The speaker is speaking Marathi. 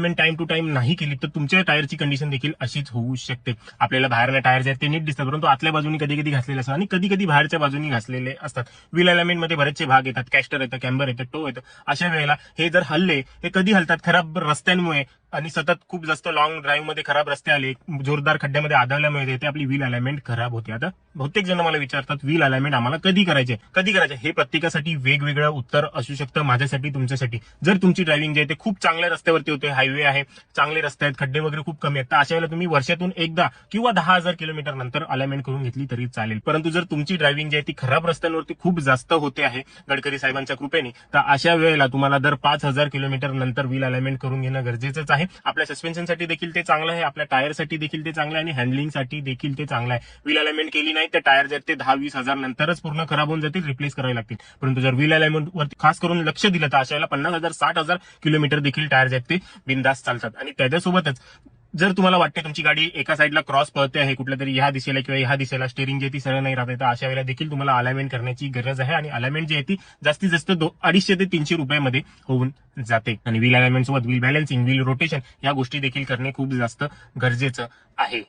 अलाइनमेंट टाइम टू टाइम नाही केली तर तुमच्या टायरची कंडिशन देखील अशीच होऊ शकते. आपल्याला बाहेरला टायर जे आहेत ते नीट दिसतात, परंतु आतल्या बाजूनी कधी कधी घासलेले असतात आणि कधी कधी बाहेरच्या बाजूनी घासलेले असतात. व्हील अलाइनमेंट मध्ये बरेचसे भाग येतात, कॅस्टर येतं, कॅम्बर येतं, टो येतं. अशा वेळेला हे जर हल्ले, हे कधी हलतात? खराब रस्त्यांमुळे आणि सतत खूप जास्त लॉंग ड्राईव्ह मध्ये खराब रस्ते आले, जोरदार खड्ड्यामध्ये आदळल्यामुळे ते आपली व्हील अलाइनमेंट खराब होते. आता बहुतेक जण मला विचारतात व्हील अलाइनमेंट आम्हाला कधी करायचे? हे प्रत्येकासाठी वेगवेगळं उत्तर असू शकतं, माझ्यासाठी, तुमच्यासाठी. जर तुमची ड्रायव्हिंग जे आहे ते खूप चांगल्या रस्त्यावरती होते, हायवे आहे, चांगले रस्ते आहेत, खड्डे वगैरे खूप कमी आहेत, तर अशा वेळेला तुम्ही वर्षातून एकदा किंवा 10,000 किलोमीटर नंतर अलाइनमेंट करून घेतली तरी चालेल. परंतु जर तुमची ड्रायव्हिंग जी आहे ती खराब रस्त्यांवरती खूप जास्त होते आहे गडकरी साहेबांच्या कृपेने, तर अशा वेळेला तुम्हाला दर 5,000 किलोमीटर नंतर व्हील अलाइनमेंट करून घेणं गरजेचंच आहे. आपल्या सस्पेन्शनसाठी देखील ते चांगलं आहे, आपल्या टायरसाठी देखील ते चांगलं आहे आणि हँडलिंगसाठी देखील ते चांगलं आहे. व्हील अलाइनमेंट केली नाही तर टायर जे ते 10-20 हजार नंतरच पूर्ण खराब होऊन जातील, रिप्लेस करावे लागतील. परंतु जर व्हील अलाइनमेंट वरती खास करून लक्ष दिलं तर अशा वेळेला 50,000 60,000 किलोमीटर देखील टायर जे ते बिनधास्त चालतात. आणि त्याच्यासोबतच जर तुम्हाला वाटते तुमची गाडी एका साईडला क्रॉस पळते आहे, कुठल्या तरी ह्या दिशेला किंवा ह्या दिशेला स्टेरिंग जे ती सरळ नाही राहते, तर अशा वेळेला देखील तुम्हाला अलाइनमेंट करण्याची गरज आहे. आणि अलाइनमेंट जी आहे ती जास्तीत जास्त 250 ते 300 रुपयामध्ये होऊन जाते. आणि व्हील अलाइनमेंट सोबत व्हील बॅलन्सिंग, व्हील रोटेशन या गोष्टी देखील करणे खूप जास्त गरजेचं आहे.